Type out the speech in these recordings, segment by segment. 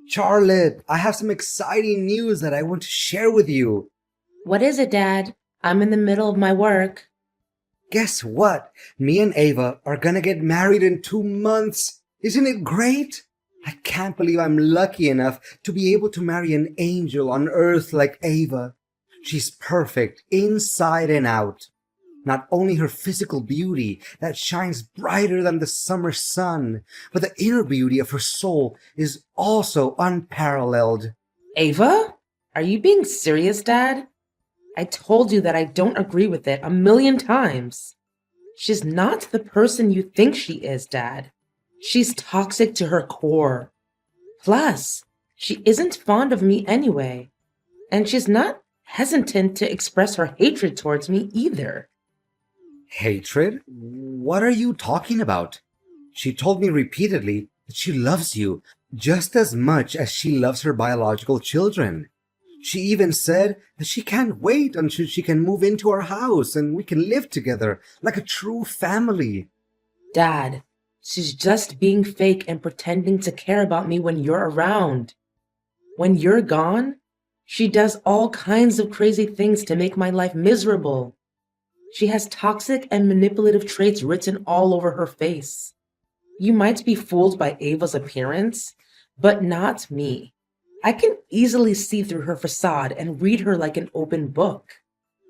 Charlotte, I have some exciting news that I want to share with you. What is it, Dad? I'm in the middle of my work. Guess what? Me and Ava are gonna get married in 2 months. Isn't it great? I can't believe I'm lucky enough to be able to marry an angel on earth like Ava. She's perfect inside and out. Not only her physical beauty that shines brighter than the summer sun, but the inner beauty of her soul is also unparalleled. Ava? Are you being serious, Dad? I told you that I don't agree with it a million times. She's not the person you think she is, Dad. She's toxic to her core. Plus, she isn't fond of me anyway. And she's not hesitant to express her hatred towards me either. Hatred? What are you talking about? She told me repeatedly that she loves you just as much as she loves her biological children. She even said that she can't wait until she can move into our house and we can live together like a true family. Dad, she's just being fake and pretending to care about me when you're around. When you're gone, she does all kinds of crazy things to make my life miserable. She has toxic and manipulative traits written all over her face. You might be fooled by Ava's appearance, but not me. I can easily see through her facade and read her like an open book.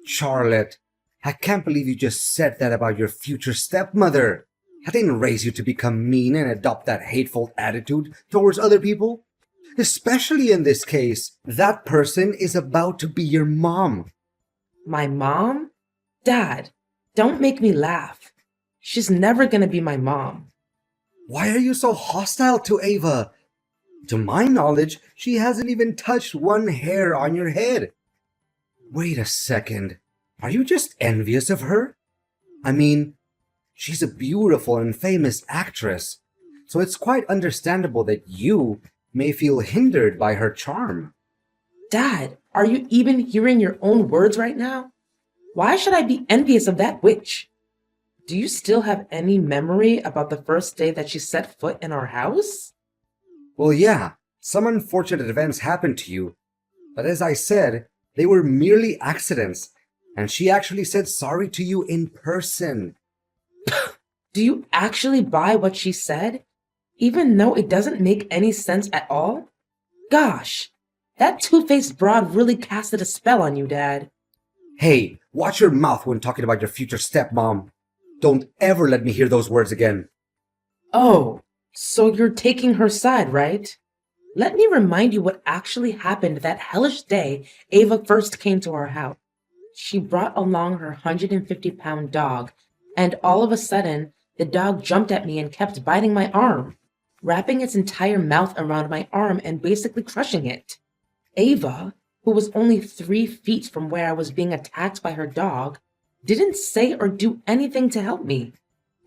Charlotte, I can't believe you just said that about your future stepmother. I didn't raise you to become mean and adopt that hateful attitude towards other people. Especially in this case, that person is about to be your mom. My mom? Dad, don't make me laugh. She's never gonna be my mom. Why are you so hostile to Ava? To my knowledge, she hasn't even touched one hair on your head. Wait a second. Are you just envious of her? I mean, she's a beautiful and famous actress, so it's quite understandable that you may feel hindered by her charm. Dad, are you even hearing your own words right now? Why should I be envious of that witch? Do you still have any memory about the first day that she set foot in our house? Well, yeah, some unfortunate events happened to you, but as I said, they were merely accidents, and she actually said sorry to you in person. Do you actually buy what she said, even though it doesn't make any sense at all? Gosh, that two-faced broad really casted a spell on you, Dad. Hey, watch your mouth when talking about your future stepmom. Don't ever let me hear those words again. Oh, so you're taking her side, right? Let me remind you what actually happened that hellish day Ava first came to our house. She brought along her 150-pound dog, and all of a sudden, the dog jumped at me and kept biting my arm, wrapping its entire mouth around my arm and basically crushing it. Ava, who was only 3 feet from where I was being attacked by her dog, didn't say or do anything to help me.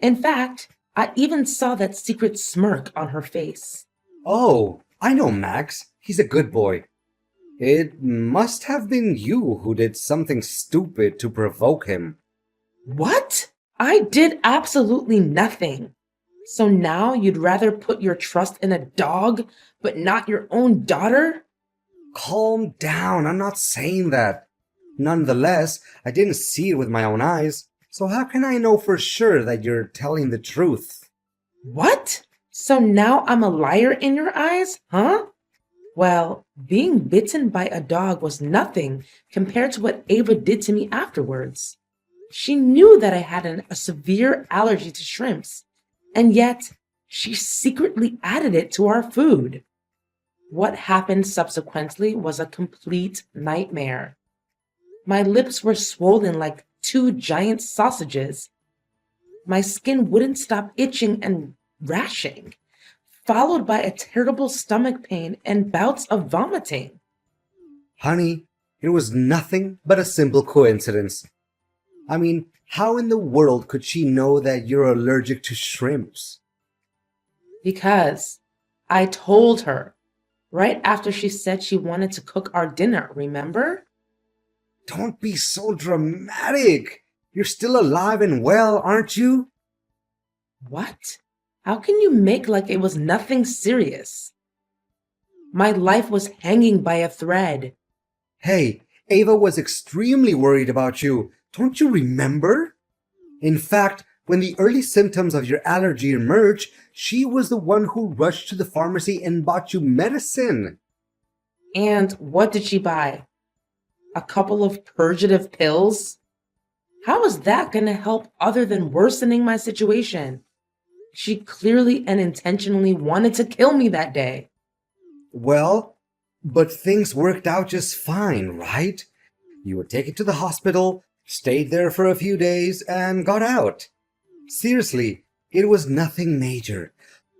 In fact, I even saw that secret smirk on her face. Oh, I know Max. He's a good boy. It must have been you who did something stupid to provoke him. What? I did absolutely nothing. So now you'd rather put your trust in a dog, but not your own daughter? Calm down, I'm not saying that. Nonetheless, I didn't see it with my own eyes, so how can I know for sure that you're telling the truth? What? So now I'm a liar in your eyes, huh? Well, being bitten by a dog was nothing compared to what Ava did to me afterwards. She knew that I had a severe allergy to shrimps, and yet she secretly added it to our food. What happened subsequently was a complete nightmare. My lips were swollen like two giant sausages. My skin wouldn't stop itching and rashing, followed by a terrible stomach pain and bouts of vomiting. Honey, it was nothing but a simple coincidence. I mean, how in the world could she know that you're allergic to shrimps? Because I told her right after she said she wanted to cook our dinner, remember? Don't be so dramatic. You're still alive and well, aren't you? What? How can you make like it was nothing serious? My life was hanging by a thread. Hey, Ava was extremely worried about you. Don't you remember? In fact, when the early symptoms of your allergy emerged, she was the one who rushed to the pharmacy and bought you medicine. And what did she buy? A couple of purgative pills? How is that going to help other than worsening my situation? She clearly and intentionally wanted to kill me that day. Well, but things worked out just fine, right? You were taken to the hospital, stayed there for a few days, and got out. Seriously, it was nothing major.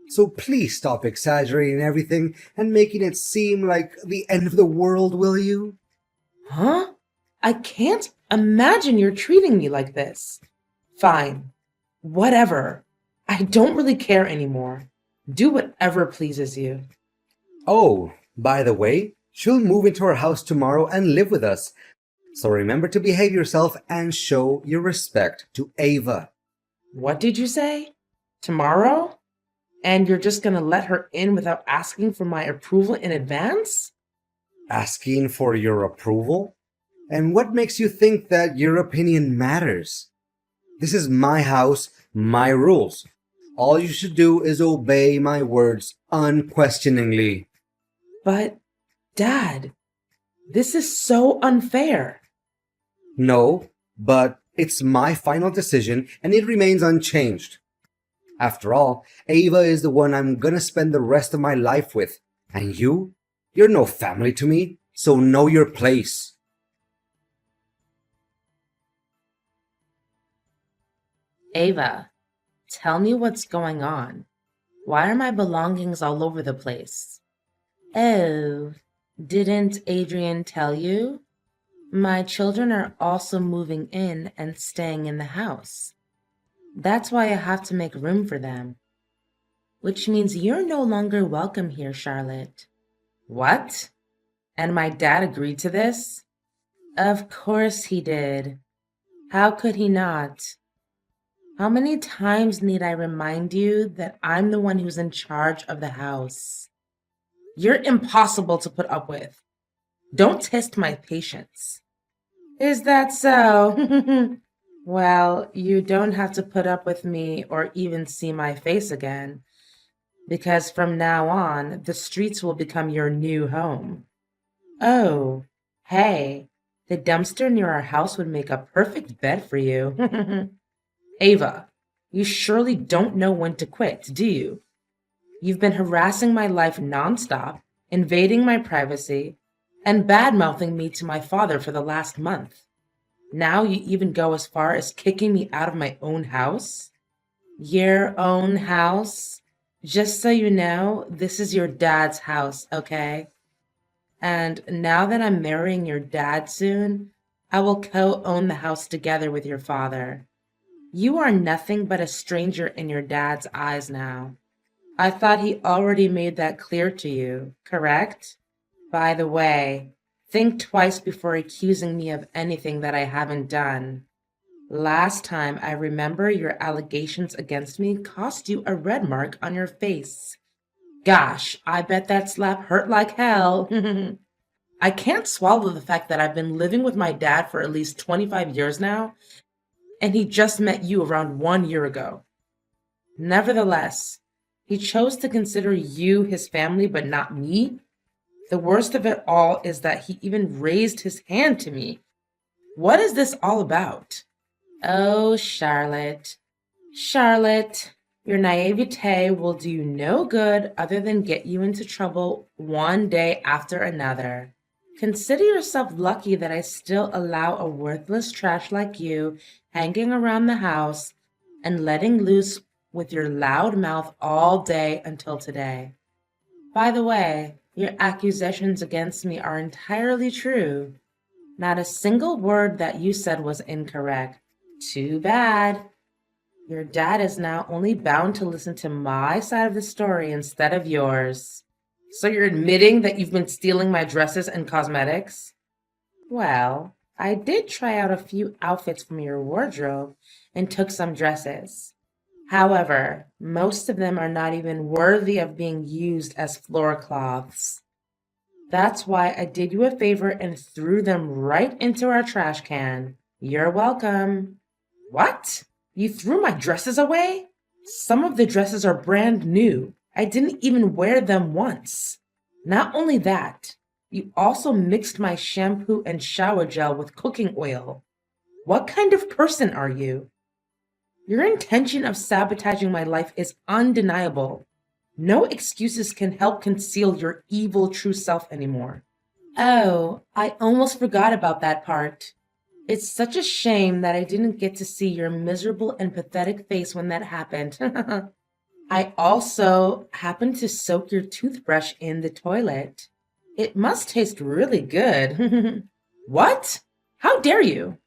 So please stop exaggerating everything and making it seem like the end of the world, will you? Huh? I can't imagine you're treating me like this. Fine. Whatever. I don't really care anymore. Do whatever pleases you. Oh, by the way, she'll move into our house tomorrow and live with us. So remember to behave yourself and show your respect to Ava. What did you say? Tomorrow? And you're just gonna let her in without asking for my approval in advance? Asking for your approval? And what makes you think that your opinion matters? This is my house, my rules. All you should do is obey my words unquestioningly. But, Dad, this is so unfair. No, but it's my final decision and it remains unchanged. After all, Ava is the one I'm gonna spend the rest of my life with. And you're no family to me, so know your place. Ava, tell me what's going on. Why are my belongings all over the place? Oh, didn't Adrian tell you? My children are also moving in and staying in the house. That's why I have to make room for them. Which means you're no longer welcome here, Charlotte. What? And my dad agreed to this? Of course he did. How could he not? How many times need I remind you that I'm the one who's in charge of the house? You're impossible to put up with. Don't test my patience. Is that so? Well, you don't have to put up with me or even see my face again, because from now on, the streets will become your new home. Oh, hey, the dumpster near our house would make a perfect bed for you. Ava, you surely don't know when to quit, do you? You've been harassing my life nonstop, invading my privacy, and bad-mouthing me to my father for the last month. Now you even go as far as kicking me out of my own house? Your own house? Just so you know, this is your dad's house, okay? And now that I'm marrying your dad soon, I will co-own the house together with your father. You are nothing but a stranger in your dad's eyes now. I thought he already made that clear to you, correct? By the way, think twice before accusing me of anything that I haven't done. Last time I remember your allegations against me cost you a red mark on your face. Gosh, I bet that slap hurt like hell. I can't swallow the fact that I've been living with my dad for at least 25 years now, and he just met you around 1 year ago. Nevertheless, he chose to consider you his family but not me. The worst of it all is that he even raised his hand to me. What is this all about? Oh, Charlotte. Charlotte, your naivete will do you no good other than get you into trouble one day after another. Consider yourself lucky that I still allow a worthless trash like you hanging around the house and letting loose with your loud mouth all day until today. By the way, your accusations against me are entirely true. Not a single word that you said was incorrect. Too bad. Your dad is now only bound to listen to my side of the story instead of yours. So you're admitting that you've been stealing my dresses and cosmetics? Well, I did try out a few outfits from your wardrobe and took some dresses. However, most of them are not even worthy of being used as floor cloths. That's why I did you a favor and threw them right into our trash can. You're welcome. What? You threw my dresses away? Some of the dresses are brand new. I didn't even wear them once. Not only that, you also mixed my shampoo and shower gel with cooking oil. What kind of person are you? Your intention of sabotaging my life is undeniable. No excuses can help conceal your evil true self anymore. Oh, I almost forgot about that part. It's such a shame that I didn't get to see your miserable and pathetic face when that happened. I also happened to soak your toothbrush in the toilet. It must taste really good. What? How dare you?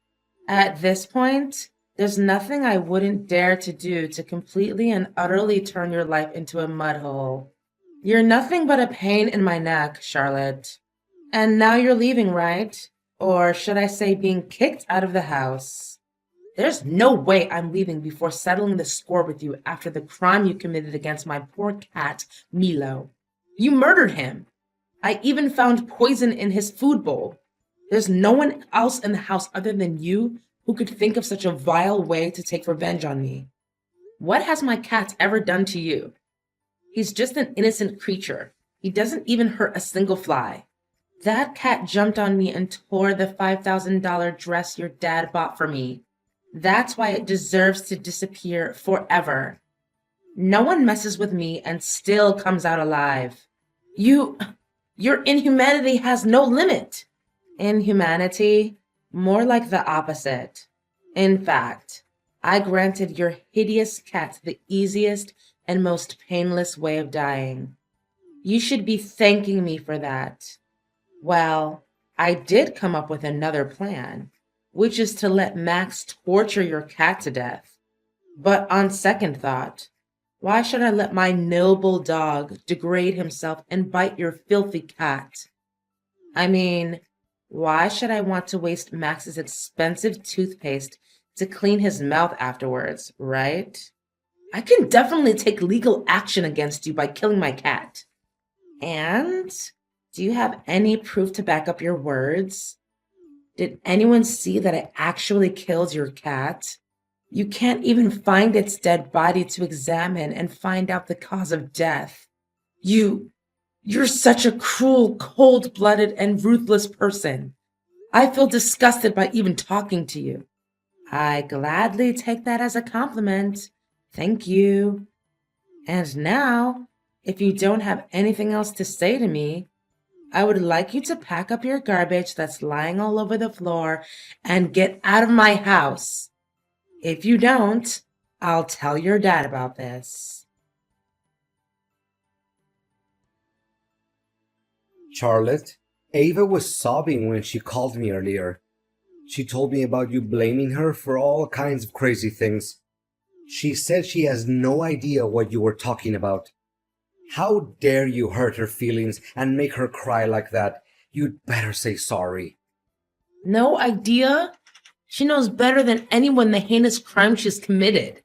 At this point, there's nothing I wouldn't dare to do to completely and utterly turn your life into a mud hole. You're nothing but a pain in my neck, Charlotte. And now you're leaving, right? Or should I say being kicked out of the house? There's no way I'm leaving before settling the score with you after the crime you committed against my poor cat, Milo. You murdered him. I even found poison in his food bowl. There's no one else in the house other than you who could think of such a vile way to take revenge on me. What has my cat ever done to you? He's just an innocent creature. He doesn't even hurt a single fly. That cat jumped on me and tore the $5,000 dress your dad bought for me. That's why it deserves to disappear forever. No one messes with me and still comes out alive. Your inhumanity has no limit. Inhumanity? More like the opposite. In fact, I granted your hideous cat the easiest and most painless way of dying. You should be thanking me for that. Well, I did come up with another plan, which is to let Max torture your cat to death. But on second thought, why should I let my noble dog degrade himself and bite your filthy cat? I mean, why should I want to waste Max's expensive toothpaste to clean his mouth afterwards, right? I can definitely take legal action against you by killing my cat. And do you have any proof to back up your words? Did anyone see that I actually killed your cat? You can't even find its dead body to examine and find out the cause of death. You're such a cruel, cold-blooded, and ruthless person. I feel disgusted by even talking to you. I gladly take that as a compliment. Thank you. And now, if you don't have anything else to say to me, I would like you to pack up your garbage that's lying all over the floor and get out of my house. If you don't, I'll tell your dad about this. Charlotte, Ava was sobbing when she called me earlier. She told me about you blaming her for all kinds of crazy things. She said she has no idea what you were talking about. How dare you hurt her feelings and make her cry like that? You'd better say sorry. No idea? She knows better than anyone the heinous crime she's committed.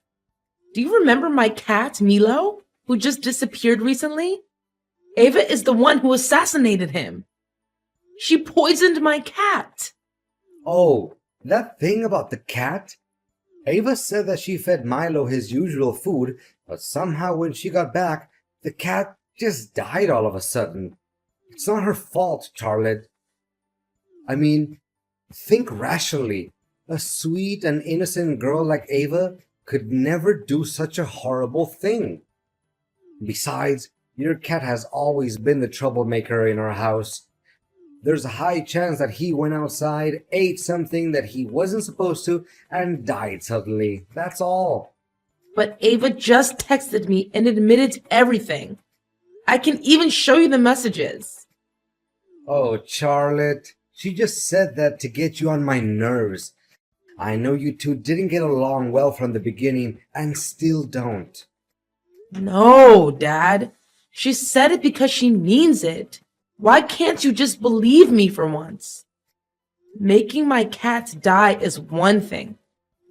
Do you remember my cat, Milo, who just disappeared recently? Ava is the one who assassinated him. She poisoned my cat. Oh, that thing about the cat? Ava said that she fed Milo his usual food, but somehow when she got back, the cat just died all of a sudden. It's not her fault, Charlotte. I mean, think rationally. A sweet and innocent girl like Ava could never do such a horrible thing. Besides, your cat has always been the troublemaker in our house. There's a high chance that he went outside, ate something that he wasn't supposed to, and died suddenly. That's all. But Ava just texted me and admitted to everything. I can even show you the messages. Oh, Charlotte, she just said that to get you on my nerves. I know you two didn't get along well from the beginning and still don't. No, Dad. She said it because she means it. Why can't you just believe me for once? Making my cat die is one thing.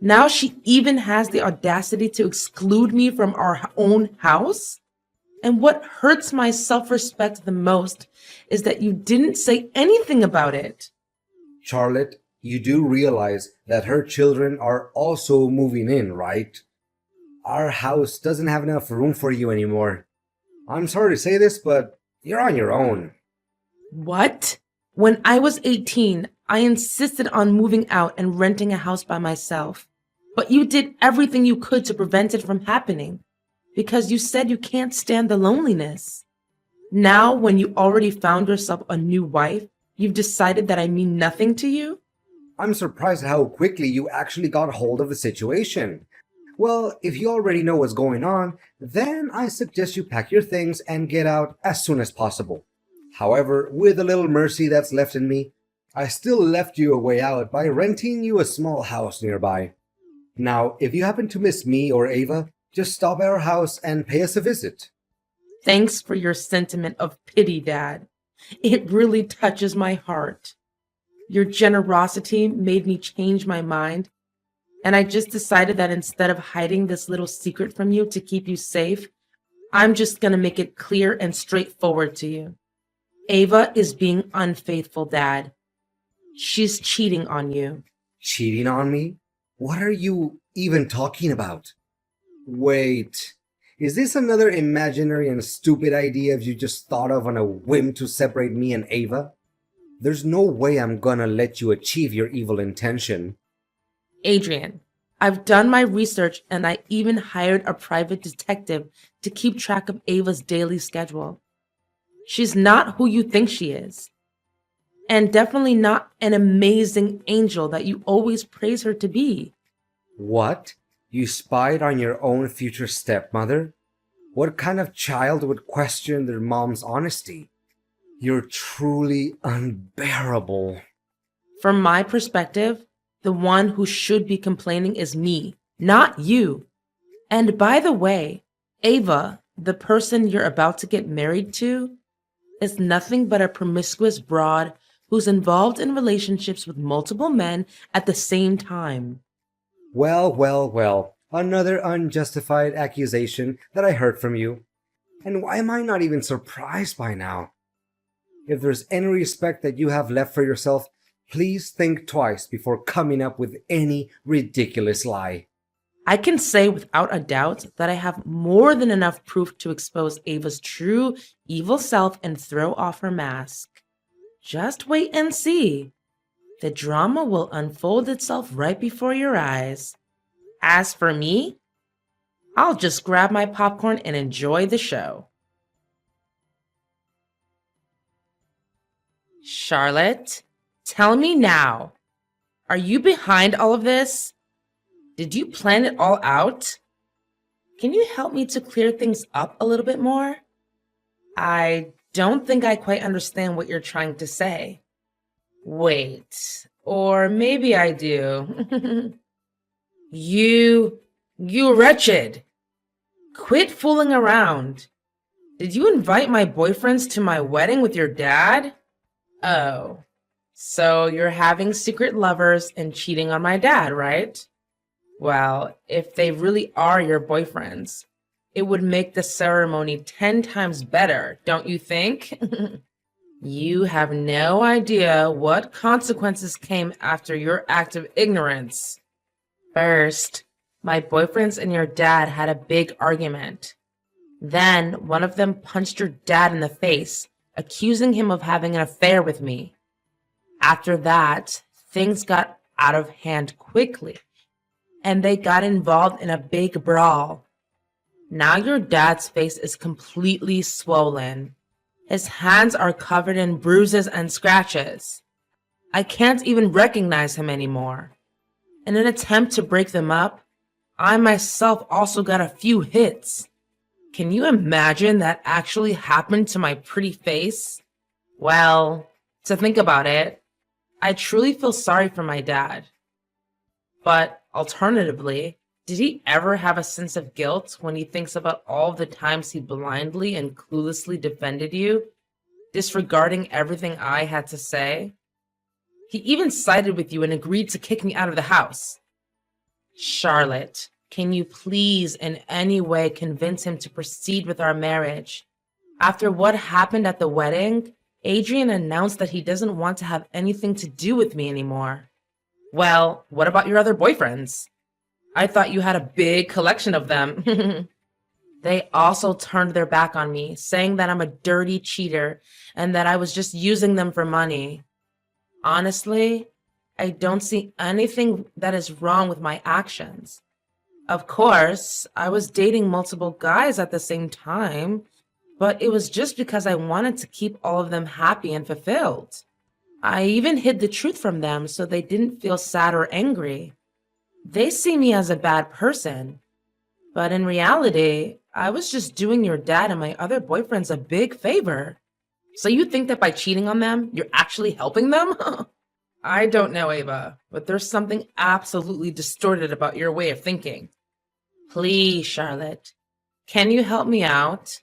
Now she even has the audacity to exclude me from our own house? And what hurts my self-respect the most is that you didn't say anything about it. Charlotte, you do realize that her children are also moving in, right? Our house doesn't have enough room for you anymore. I'm sorry to say this, but you're on your own. What? When I was 18, I insisted on moving out and renting a house by myself. But you did everything you could to prevent it from happening because you said you can't stand the loneliness. Now, when you already found yourself a new wife, you've decided that I mean nothing to you? I'm surprised at how quickly you actually got hold of the situation. Well, if you already know what's going on, then I suggest you pack your things and get out as soon as possible. However, with a little mercy that's left in me, I still left you a way out by renting you a small house nearby. Now, if you happen to miss me or Ava, just stop at our house and pay us a visit. Thanks for your sentiment of pity, Dad. It really touches my heart. Your generosity made me change my mind, and I just decided that instead of hiding this little secret from you to keep you safe, I'm just going to make it clear and straightforward to you. Ava is being unfaithful, Dad. She's cheating on you. Cheating on me? What are you even talking about? Wait, is this another imaginary and stupid idea you just thought of on a whim to separate me and Ava? There's no way I'm gonna let you achieve your evil intention. Adrian, I've done my research and I even hired a private detective to keep track of Ava's daily schedule. She's not who you think she is. And definitely not an amazing angel that you always praise her to be. What? You spied on your own future stepmother? What kind of child would question their mom's honesty? You're truly unbearable. From my perspective, the one who should be complaining is me, not you. And by the way, Ava, the person you're about to get married to, is nothing but a promiscuous broad who's involved in relationships with multiple men at the same time. Well, well, well. Another unjustified accusation that I heard from you. And why am I not even surprised by now? If there's any respect that you have left for yourself, please think twice before coming up with any ridiculous lie. I can say without a doubt that I have more than enough proof to expose Ava's true evil self and throw off her mask. Just wait and see. The drama will unfold itself right before your eyes. As for me, I'll just grab my popcorn and enjoy the show. Charlotte, tell me now, are you behind all of this? Did you plan it all out? Can you help me to clear things up a little bit more? I don't think I quite understand what you're trying to say. Wait, or maybe I do. You wretched. Quit fooling around. Did you invite my boyfriends to my wedding with your dad? Oh, so you're having secret lovers and cheating on my dad, right? Well, if they really are your boyfriends, it would make the ceremony 10 times better, don't you think? You have no idea what consequences came after your act of ignorance. First, my boyfriends and your dad had a big argument. Then one of them punched your dad in the face, accusing him of having an affair with me. After that, things got out of hand quickly, and they got involved in a big brawl. Now your dad's face is completely swollen. His hands are covered in bruises and scratches. I can't even recognize him anymore. In an attempt to break them up, I myself also got a few hits. Can you imagine that actually happened to my pretty face? Well, to think about it, I truly feel sorry for my dad. But alternatively, did he ever have a sense of guilt when he thinks about all the times he blindly and cluelessly defended you, disregarding everything I had to say? He even sided with you and agreed to kick me out of the house. Charlotte, Can you please in any way convince him to proceed with our marriage? After what happened at the wedding, Adrian announced that he doesn't want to have anything to do with me anymore. Well, what about your other boyfriends? I thought you had a big collection of them. They also turned their back on me, saying that I'm a dirty cheater and that I was just using them for money. Honestly, I don't see anything that is wrong with my actions. Of course, I was dating multiple guys at the same time, but it was just because I wanted to keep all of them happy and fulfilled. I even hid the truth from them so they didn't feel sad or angry. They see me as a bad person, but in reality, I was just doing your dad and my other boyfriends a big favor. So you think that by cheating on them, you're actually helping them? I don't know, Ava, but there's something absolutely distorted about your way of thinking. Please, Charlotte, can you help me out?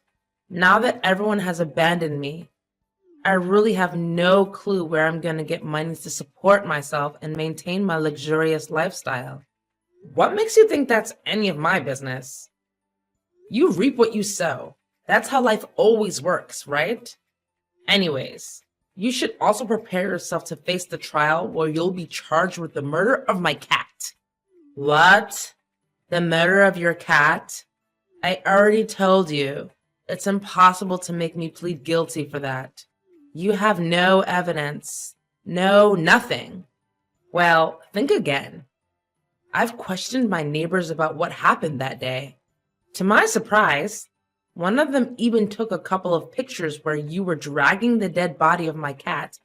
Now that everyone has abandoned me, I really have no clue where I'm going to get money to support myself and maintain my luxurious lifestyle. What makes you think that's any of my business? You reap what you sow. That's how life always works, right? Anyways, you should also prepare yourself to face the trial where you'll be charged with the murder of my cat. What? The murder of your cat? I already told you. It's impossible to make me plead guilty for that. You have no evidence. No, nothing. Well, think again. I've questioned my neighbors about what happened that day. To my surprise, one of them even took a couple of pictures where you were dragging the dead body of my cat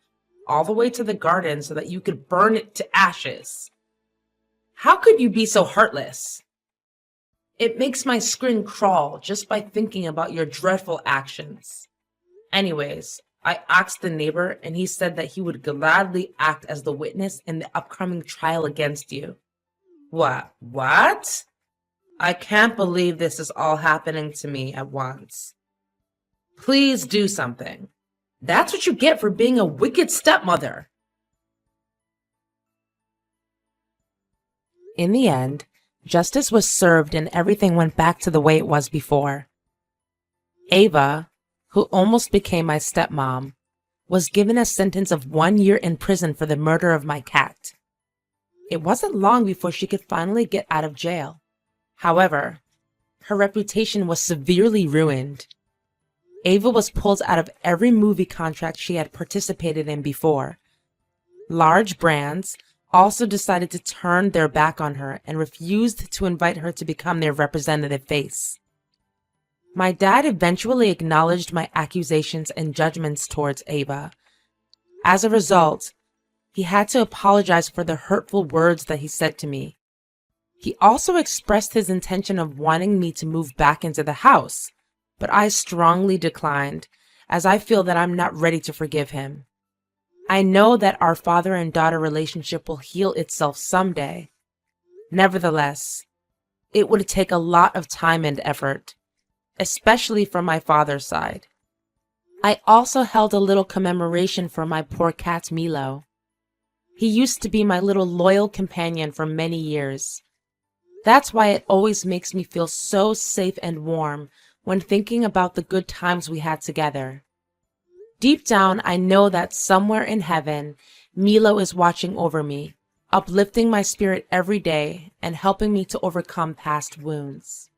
all the way to the garden so that you could burn it to ashes. How could you be so heartless? It makes my skin crawl just by thinking about your dreadful actions. Anyways, I asked the neighbor and he said that he would gladly act as the witness in the upcoming trial against you. What? I can't believe this is all happening to me at once. Please do something. That's what you get for being a wicked stepmother. In the end, justice was served and everything went back to the way it was before. Ava, who almost became my stepmom, was given a sentence of 1 year in prison for the murder of my cat. It wasn't long before she could finally get out of jail. However, her reputation was severely ruined. Ava was pulled out of every movie contract she had participated in before. Large brands also decided to turn their back on her and refused to invite her to become their representative face. My dad eventually acknowledged my accusations and judgments towards Ava. As a result, he had to apologize for the hurtful words that he said to me. He also expressed his intention of wanting me to move back into the house, but I strongly declined, as I feel that I'm not ready to forgive him. I know that our father and daughter relationship will heal itself someday. Nevertheless, it would take a lot of time and effort, especially from my father's side. I also held a little commemoration for my poor cat Milo. He used to be my little loyal companion for many years. That's why it always makes me feel so safe and warm when thinking about the good times we had together. Deep down, I know that somewhere in heaven, Milo is watching over me, uplifting my spirit every day and helping me to overcome past wounds.